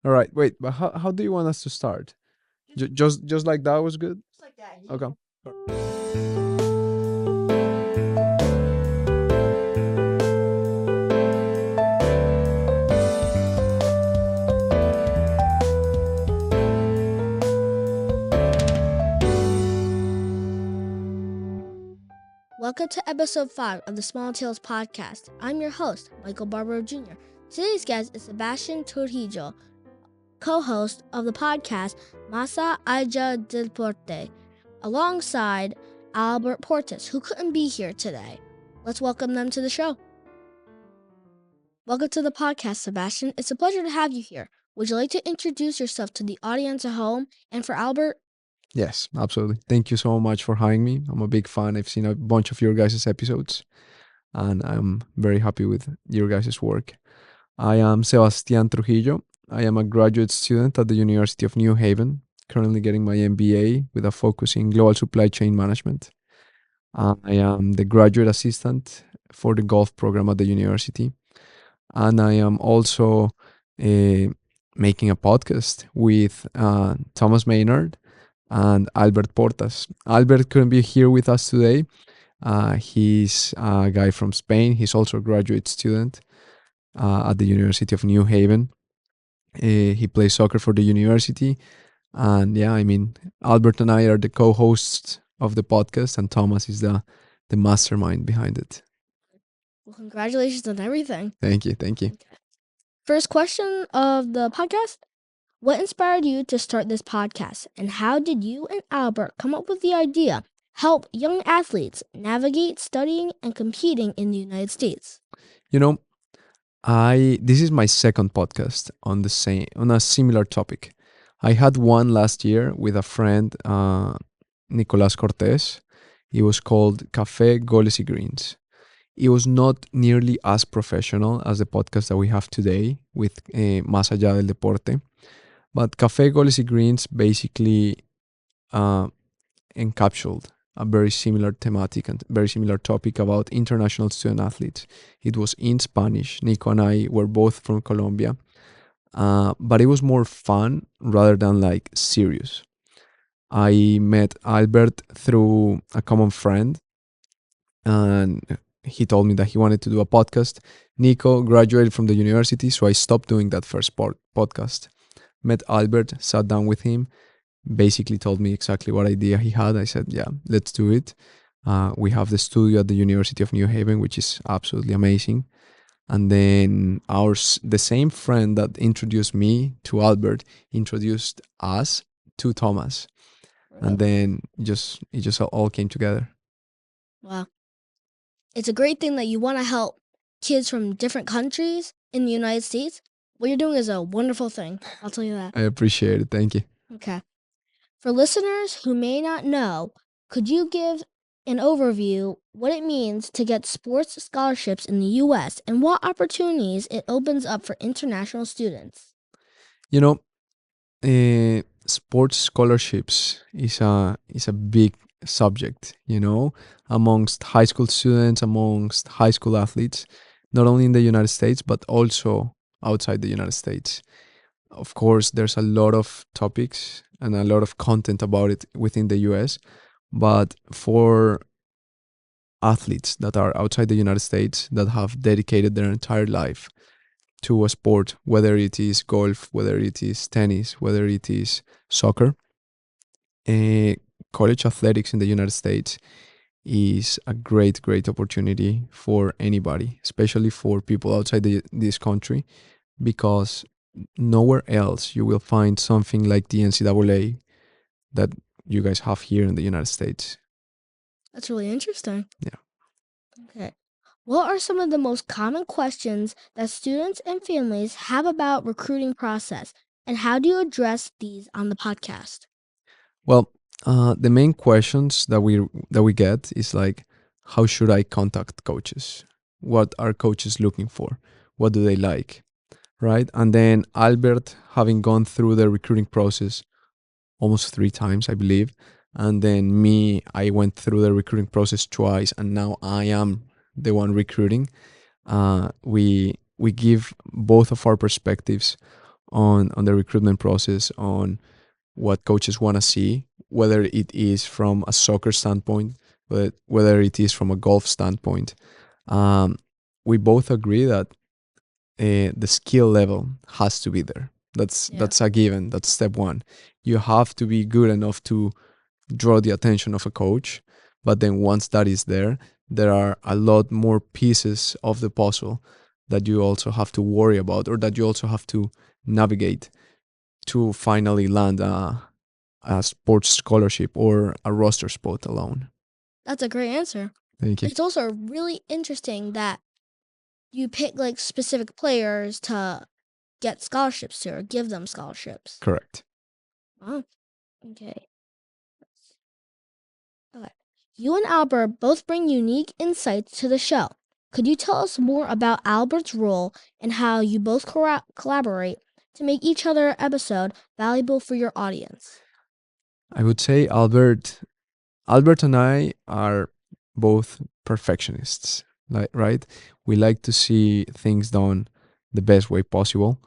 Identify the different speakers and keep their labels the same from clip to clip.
Speaker 1: All right, wait, but how do you want us to start? Just like that was good?
Speaker 2: Just like that.
Speaker 1: Okay.
Speaker 2: Welcome to episode 5 of the Small Tales podcast. I'm your host, Michael Barbaro Jr. Today's guest is Sebastian Trujillo, co-host of the podcast Mas Allá del Deporte, alongside Albert Portis, who couldn't be here today. Let's welcome them to the show. Welcome to the podcast, Sebastian. It's a pleasure to have you here. Would you like to introduce yourself to the audience at home and for Albert?
Speaker 1: Yes, absolutely. Thank you so much for having me. I'm a big fan. I've seen a bunch of your guys' episodes, and I'm very happy with your guys' work. I am Sebastian Trujillo. I am a graduate student at the University of New Haven, currently getting my MBA with a focus in global supply chain management. I am the graduate assistant for the golf program at the university, and I am also uh, making a podcast with Thomas Maynard and Albert Portas. Albert couldn't be here with us today. He's a guy from Spain. He's also a graduate student at the University of New Haven. He plays soccer for the university. And yeah, I mean, Albert and I are the co hosts of the podcast, and Thomas is the mastermind behind it.
Speaker 2: Well, congratulations on everything.
Speaker 1: Thank you. Thank you.
Speaker 2: Okay. First question of the podcast. What inspired you to start this podcast, and how did you and Albert come up with the idea help young athletes navigate studying and competing in the United States?
Speaker 1: You know, I this is my second podcast on a similar topic. I had one last year with a friend, Nicolas Cortez. It was called Café Goles y Greens. It was not nearly as professional as the podcast that we have today with Mas Allá del Deporte. But Café Goles y Greens basically uh, encapsulated a very similar thematic and very similar topic about international student athletes. It was in Spanish. Nico and I were both from Colombia, but it was more fun rather than like serious. I met Albert through a common friend, and he told me that he wanted to do a podcast. Nico graduated from the university, so I stopped doing that first podcast. Met Albert, sat down with him, basically told me exactly what idea he had. I said, yeah, let's do it. We have the studio at the University of New Haven, which is absolutely amazing. And then the same friend that introduced me to Albert introduced us to Thomas. And then it just all came together.
Speaker 2: Wow. It's a great thing that you want to help kids from different countries in the United States. What you're doing is a wonderful thing. I'll tell you that.
Speaker 1: I appreciate it. Thank you.
Speaker 2: Okay. For listeners who may not know, could you give an overview what it means to get sports scholarships in the U.S. and what opportunities it opens up for international students?
Speaker 1: You know, sports scholarships is a big subject, amongst high school students, amongst high school athletes, not only in the United States but also outside the United States. Of course, there's a lot of topics and a lot of content about it within the US, but for athletes that are outside the United States that have dedicated their entire life to a sport, whether it is golf, whether it is tennis, whether it is soccer, college athletics in the United States is a great opportunity for anybody, especially for people outside this country, because nowhere else you will find something like the NCAA that you guys have here in the United States.
Speaker 2: That's really interesting.
Speaker 1: Yeah.
Speaker 2: Okay. What are some of the most common questions that students and families have about recruiting process, and how do you address these on the podcast?
Speaker 1: Well, the main questions that we get is like, how should I contact coaches? What are coaches looking for? What do they like? Right? And then Albert, having gone through the recruiting process almost 3 times, I believe, and then me, I went through the recruiting process twice, and now I am the one recruiting. We give both of our perspectives on the recruitment process, on what coaches want to see, whether it is from a soccer standpoint, whether it is from a golf standpoint. Um, we both agree that the skill level has to be there.
Speaker 2: Yeah.
Speaker 1: That's a given. That's step one. You have to be good enough to draw the attention of a coach. But then once that is there, there are a lot more pieces of the puzzle that you also have to worry about, or that you also have to navigate to finally land a sports scholarship or a roster spot alone.
Speaker 2: That's a great answer.
Speaker 1: Thank you.
Speaker 2: It's also really interesting that you pick like specific players to get scholarships to or give them scholarships.
Speaker 1: Correct.
Speaker 2: Wow. Okay. Okay. You and Albert both bring unique insights to the show. Could you tell us more about Albert's role and how you both collaborate to make each other episode valuable for your audience?
Speaker 1: I would say Albert and I are both perfectionists, like, right? We like to see things done the best way possible.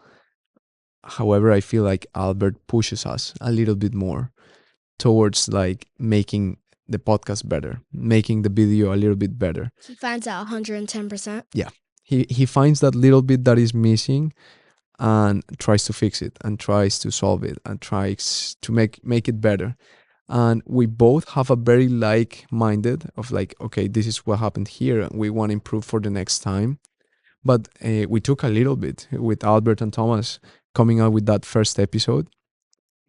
Speaker 1: However, I feel like Albert pushes us a little bit more towards like making the podcast better, making the video a little bit better.
Speaker 2: He finds out 110%.
Speaker 1: Yeah. He finds that little bit that is missing and tries to fix it and tries to solve it and tries to make it better. And we both have a very like-minded of like, okay, this is what happened here and we want to improve for the next time. But we took a little bit with Albert and Thomas coming out with that first episode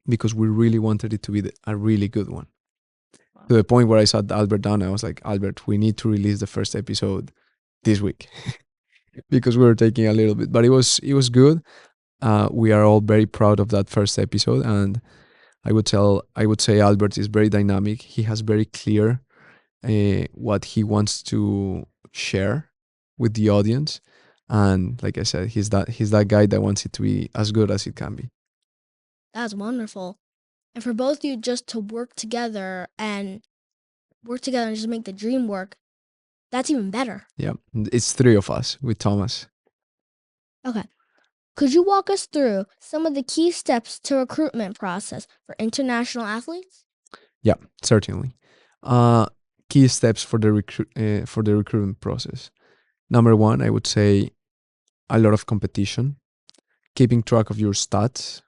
Speaker 1: because we really wanted it to be a really good one.
Speaker 2: Wow.
Speaker 1: To the point where I sat Albert down, I was like, Albert, we need to release the first episode this week because we were taking a little bit, but it was good. We are all very proud of that first episode, and I would say Albert is very dynamic. He has very clear what he wants to share with the audience, and like I said, he's that guy that wants it to be as good as it can be.
Speaker 2: That's wonderful. And for both of you just to work together and just make the dream work, that's even better.
Speaker 1: Yeah, it's three of us with Thomas.
Speaker 2: Okay. Could you walk us through some of the key steps to recruitment process for international athletes?
Speaker 1: Yeah, certainly. Key steps for the recruitment process. Number one, I would say a lot of competition, keeping track of your stats,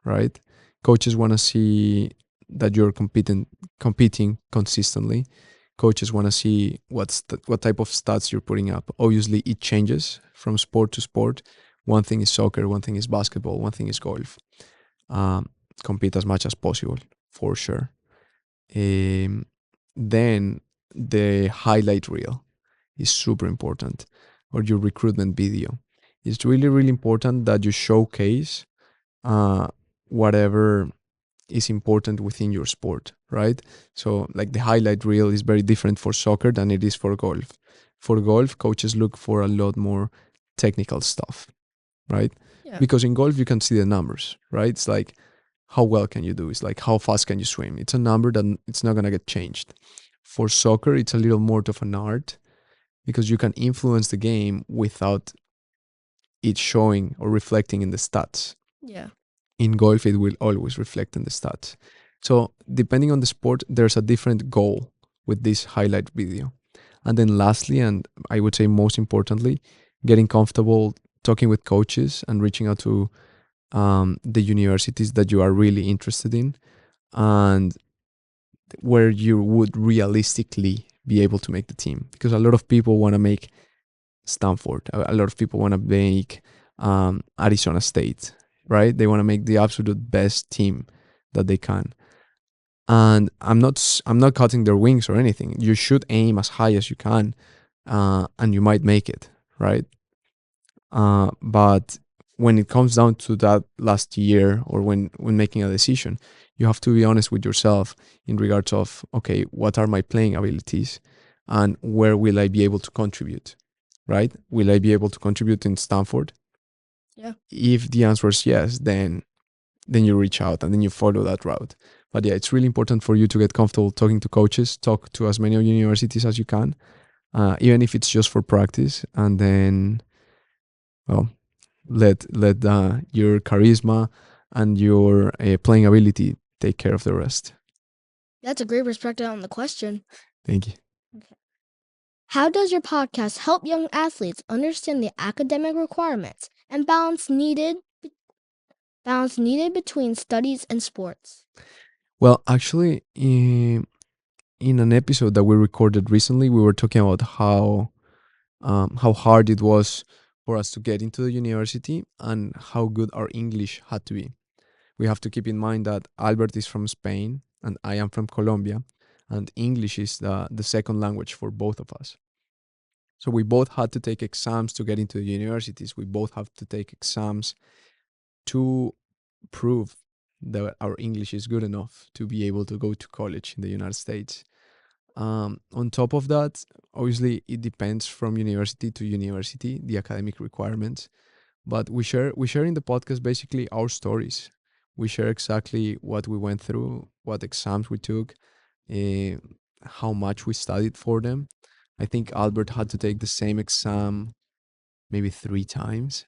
Speaker 1: right? Coaches want to see that you're competing consistently. Coaches want to see what type of stats you're putting up. Obviously, it changes from sport to sport. One thing is soccer, one thing is basketball, one thing is golf. Compete as much as possible, for sure. Then the highlight reel is super important, or your recruitment video. It's really, really important that you showcase whatever is important within your sport, right? So like the highlight reel is very different for soccer than it is for golf. For golf, coaches look for a lot more technical stuff, right?
Speaker 2: Yeah.
Speaker 1: Because in golf, you can see the numbers, right? It's like, how well can you do? It's like, how fast can you swim? It's a number that it's not going to get changed. For soccer, it's a little more of an art because you can influence the game without it showing or reflecting in the stats.
Speaker 2: Yeah.
Speaker 1: In golf, it will always reflect in the stats. So depending on the sport, there's a different goal with this highlight video. And then lastly, and I would say most importantly, getting comfortable talking with coaches and reaching out to the universities that you are really interested in and where you would realistically be able to make the team. Because a lot of people want to make Stanford. A lot of people want to make Arizona State, right? They want to make the absolute best team that they can. And I'm not cutting their wings or anything. You should aim as high as you can, and you might make it, right? But when it comes down to that last year or when making a decision, you have to be honest with yourself in regards of, okay, what are my playing abilities and where will I be able to contribute, right? Will I be able to contribute in Stanford?
Speaker 2: Yeah.
Speaker 1: If the answer is yes, then you reach out and then you follow that route. But yeah, it's really important for you to get comfortable talking to coaches, talk to as many universities as you can, even if it's just for practice. And then, well, let your charisma and your playing ability take care of the rest.
Speaker 2: That's a great perspective on the question.
Speaker 1: Thank you.
Speaker 2: Okay. How does your podcast help young athletes understand the academic requirements and balance needed between studies and sports?
Speaker 1: Well, actually, in an episode that we recorded recently, we were talking about how hard it was for us to get into the university and how good our English had to be. We have to keep in mind that Albert is from Spain and I am from Colombia, and English is the second language for both of us. So we both had to take exams to get into the universities. We both have to take exams to prove that our English is good enough to be able to go to college in the United States. On top of that, obviously, it depends from university to university, the academic requirements. But we share in the podcast basically our stories. We share exactly what we went through, what exams we took, uh, how much we studied for them. I think Albert had to take the same exam maybe 3 times,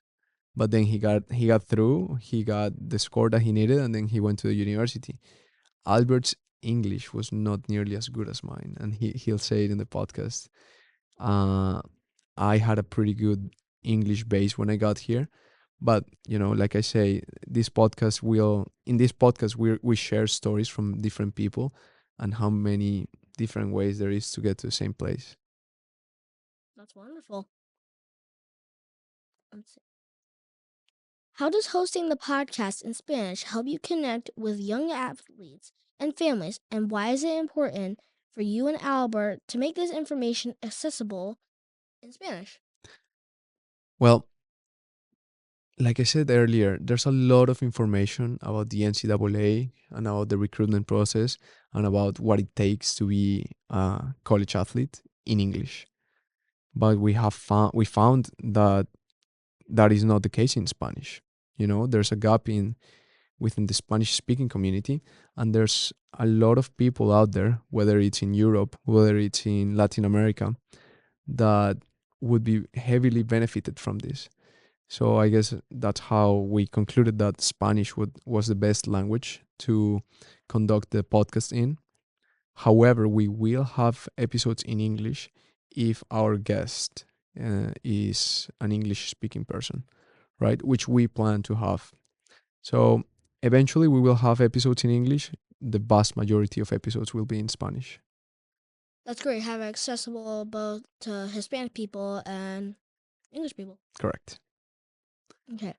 Speaker 1: but then he got through. He got the score that he needed, and then he went to the university. Albert's English was not nearly as good as mine, and he'll say it in the podcast. Uh, I had a pretty good English base when I got here, but like I say, in this podcast we share stories from different people and how many different ways there is to get to the same place.
Speaker 2: That's wonderful. Let's see. How does hosting the podcast in Spanish help you connect with young athletes and families, and why is it important for you and Albert to make this information accessible in Spanish?
Speaker 1: Well, like I said earlier, there's a lot of information about the NCAA and about the recruitment process and about what it takes to be a college athlete in English. But we found that that is not the case in Spanish. There's a gap in within the Spanish speaking community, and there's a lot of people out there, whether it's in Europe, whether it's in Latin America, that would be heavily benefited from this. So I guess that's how we concluded that Spanish was the best language to conduct the podcast in. However, we will have episodes in English if our guest is an English speaking person, right? Which we plan to have. So eventually we will have episodes in English. The vast majority of episodes will be in Spanish.
Speaker 2: That's great. Have it accessible both to Hispanic people and English people.
Speaker 1: Correct.
Speaker 2: Okay.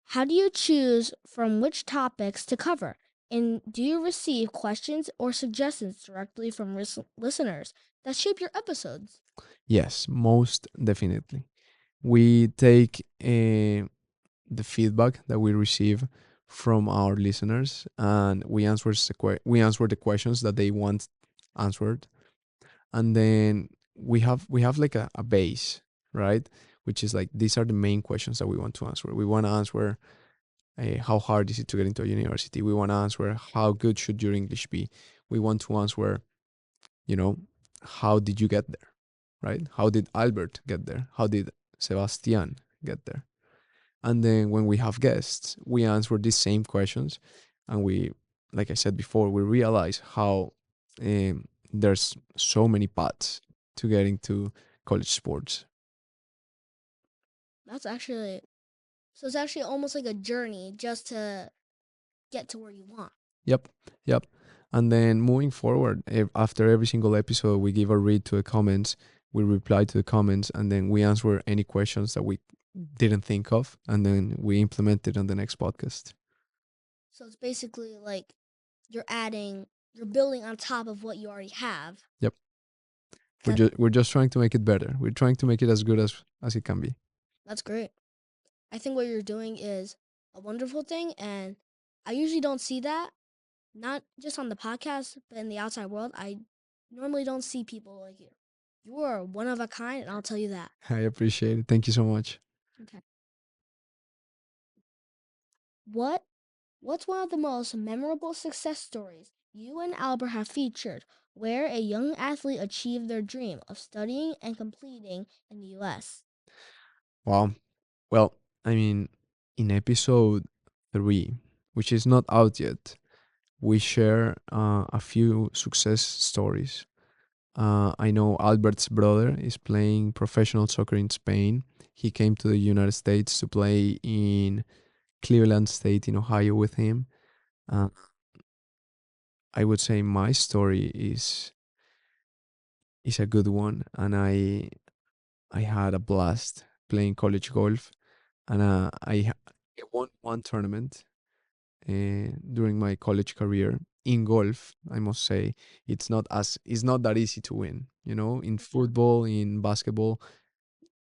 Speaker 2: How do you choose from which topics to cover? And do you receive questions or suggestions directly from listeners that shape your episodes?
Speaker 1: Yes, most definitely. We take the feedback that we receive from our listeners, and we answer the questions that they want answered, and then we have like a base, right? Which is like, these are the main questions that we want to answer. We want to answer how hard is it to get into a university. We want to answer how good should your English be. We want to answer, you know how did you get there, right? How did Albert get there? How did Sebastian get there? And then when we have guests, we answer these same questions, and we, like I said before, we realize how there's so many paths to get into college sports.
Speaker 2: That's actually so it's actually almost like a journey just to get to where you want.
Speaker 1: Yep, yep. And then moving forward, after every single episode, we give a read to the comments, we reply to the comments, and then we answer any questions that we didn't think of, and then we implement it on the next podcast.
Speaker 2: So it's basically like you're building on top of what you already have.
Speaker 1: Yep. We're
Speaker 2: That
Speaker 1: just we're just trying to make it better. We're trying to make it as good as it can be.
Speaker 2: that's great. I think what you're doing is a wonderful thing, and I usually don't see that, not just on the podcast, but in the outside world. I normally don't see people like you. You are one of a kind, and I'll tell you that.
Speaker 1: I appreciate it. Thank you so much.
Speaker 2: Okay. What What's one of the most memorable success stories you and Albert have featured where a young athlete achieved their dream of studying and completing in the US?
Speaker 1: Wow. Well, I mean, in episode 3, which is not out yet, we share a few success stories. I know Albert's brother is playing professional soccer in Spain. He came to the United States to play in Cleveland State in Ohio with him. Uh, I would say my story is a good one, and I had a blast playing college golf, and I won one tournament during my college career in golf. I must say it's not that easy to win. You know, in football, in basketball,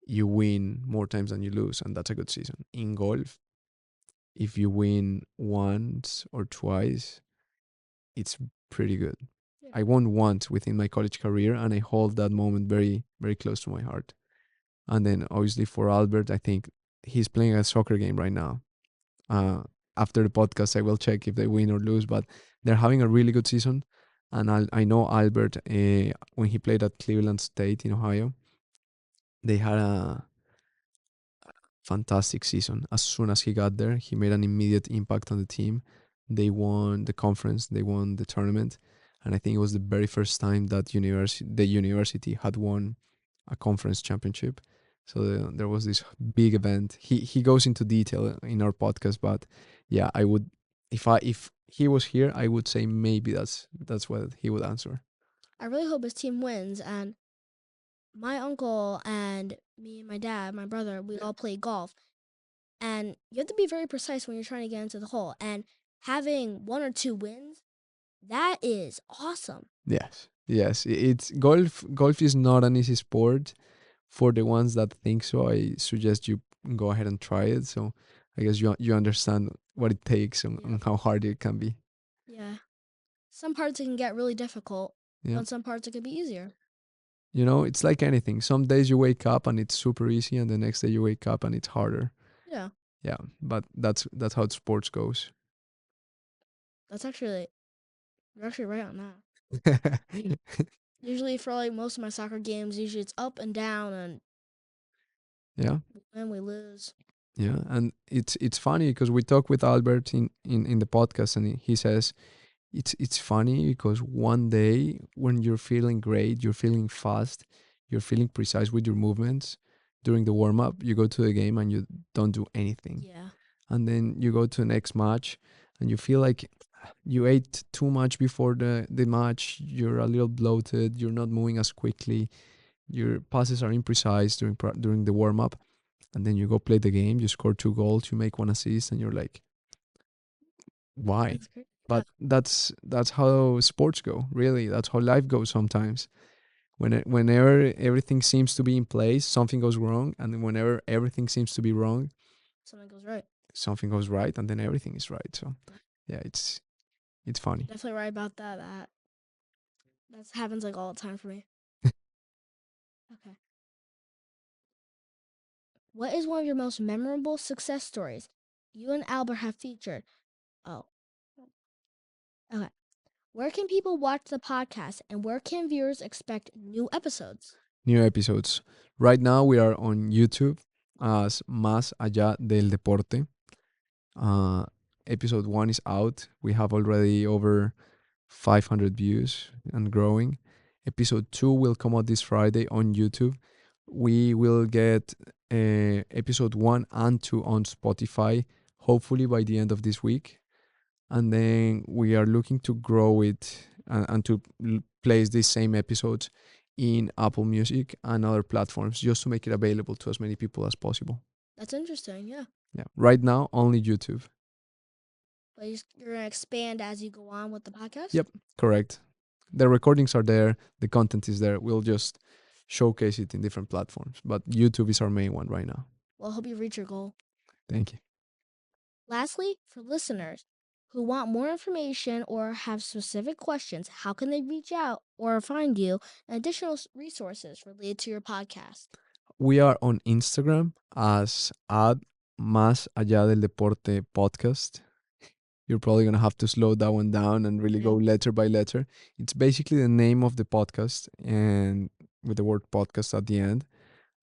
Speaker 1: you win more times than you lose, and that's a good season. In golf, if you win once or twice, it's pretty good.
Speaker 2: Yeah.
Speaker 1: I won once within my college career, and I hold that moment very, very close to my heart. And then obviously for Albert, I think he's playing a soccer game right now. Uh, After the podcast, I will check if they win or lose, but they're having a really good season. And I know Albert, when he played at Cleveland State in Ohio, they had a fantastic season. As soon as he got there, he made an immediate impact on the team. They won the conference, they won the tournament, and I think it was the very first time that the university had won a conference championship. So there was this big event. He goes into detail in our podcast, but yeah, I would if he was here, I would say maybe that's what he would answer.
Speaker 2: I really hope his team wins. And my uncle and me and my dad, my brother, we all play golf. And you have to be very precise when you're trying to get into the hole. And having one or two wins, that is awesome.
Speaker 1: Yes, yes. It's golf. Golf is not an easy sport. For the ones that think so, I suggest you go ahead and try it. So I guess you understand what it takes
Speaker 2: Yeah.
Speaker 1: and how hard it can be.
Speaker 2: Yeah. Some parts it can get really difficult,
Speaker 1: Yeah.
Speaker 2: but some parts it can be easier.
Speaker 1: You know, it's like anything. Some days you wake up and it's super easy, and the next day you wake up and it's harder.
Speaker 2: Yeah.
Speaker 1: Yeah, but that's how sports goes.
Speaker 2: That's actually you're actually right on that. Usually for like most of my soccer games, usually it's up and down and
Speaker 1: Yeah,
Speaker 2: then we lose.
Speaker 1: yeah, and it's funny because we talk with Albert in the podcast, and he says it's funny because one day when you're feeling great, you're feeling fast, you're feeling precise with your movements during the warm up, you go to the game and you don't do anything.
Speaker 2: Yeah.
Speaker 1: And then you go to the next match and you feel like you ate too much before the match, you're a little bloated, you're not moving as quickly, your passes are imprecise during the warm up, and then you go play the game, you score 2 goals, you make 1 assist, and you're like, why?
Speaker 2: That's great. Yeah.
Speaker 1: But that's how sports go. Really, that's how life goes sometimes. Whenever everything seems to be in place, something goes wrong, and then whenever everything seems to be wrong,
Speaker 2: Something goes right.
Speaker 1: something goes right, and then everything is right. So
Speaker 2: Yeah.
Speaker 1: yeah, it's funny.
Speaker 2: Definitely right about that. That happens like all the time for me. Okay. What is one of your most memorable success stories you and Albert have featured? Oh, okay. Where can people watch the podcast and where can viewers expect new episodes?
Speaker 1: New episodes. Right now we are on YouTube as Mas Allá del Deporte. Uh, Episode 1 is out. We have already over 500 views and growing. Episode 2 will come out this Friday on YouTube. We will get episode 1 and 2 on Spotify, hopefully by the end of this week. And then we are looking to grow it and to place these same episodes in Apple Music and other platforms just to make it available to as many people as possible.
Speaker 2: That's interesting, yeah.
Speaker 1: Yeah. Right now, only YouTube.
Speaker 2: But you're going to expand as you go on with the podcast?
Speaker 1: Yep, correct. The recordings are there, the content is there. We'll just showcase it in different platforms. But YouTube is our main one right now.
Speaker 2: Well, I hope you reach your goal.
Speaker 1: Thank you.
Speaker 2: Lastly, for listeners who want more information or have specific questions, how can they reach out or find you and additional resources related to your podcast?
Speaker 1: We are on Instagram as at Más Allá del Deporte podcast. You're probably going to have to slow that one down and really go letter by letter. It's basically the name of the podcast and with the word podcast at the end.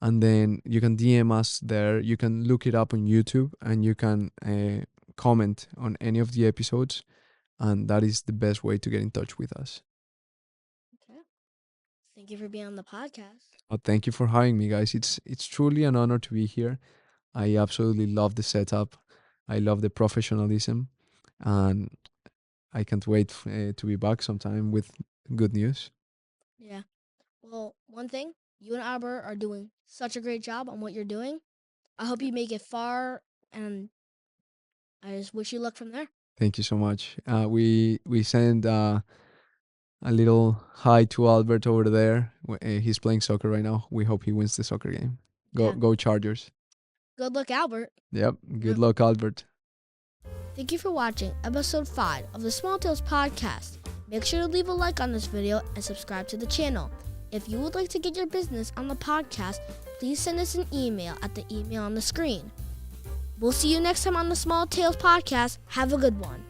Speaker 1: and then you can DM us there. You can look it up on YouTube, and you can comment on any of the episodes, and that is the best way to get in touch with us.
Speaker 2: Okay. Thank you for being on the podcast.
Speaker 1: Thank you for having me, guys. It's truly an honor to be here. I absolutely love the setup. I love the professionalism, and I can't wait to be back sometime with good news.
Speaker 2: Yeah. Well, one thing, you and Albert are doing such a great job on what you're doing. I hope you make it far, and I just wish you luck from there.
Speaker 1: Thank you so much. We send a little hi to Albert over there. He's playing soccer right now. We hope he wins the soccer game.
Speaker 2: Yeah.
Speaker 1: Go Chargers.
Speaker 2: Good luck, Albert.
Speaker 1: Yep. Good
Speaker 2: Yeah.
Speaker 1: luck, Albert.
Speaker 2: Thank you for watching episode 5 of the Small Tales podcast. Make sure to leave a like on this video and subscribe to the channel. If you would like to get your business on the podcast, please send us an email at the email on the screen. We'll see you next time on the Small Tales podcast. Have a good one.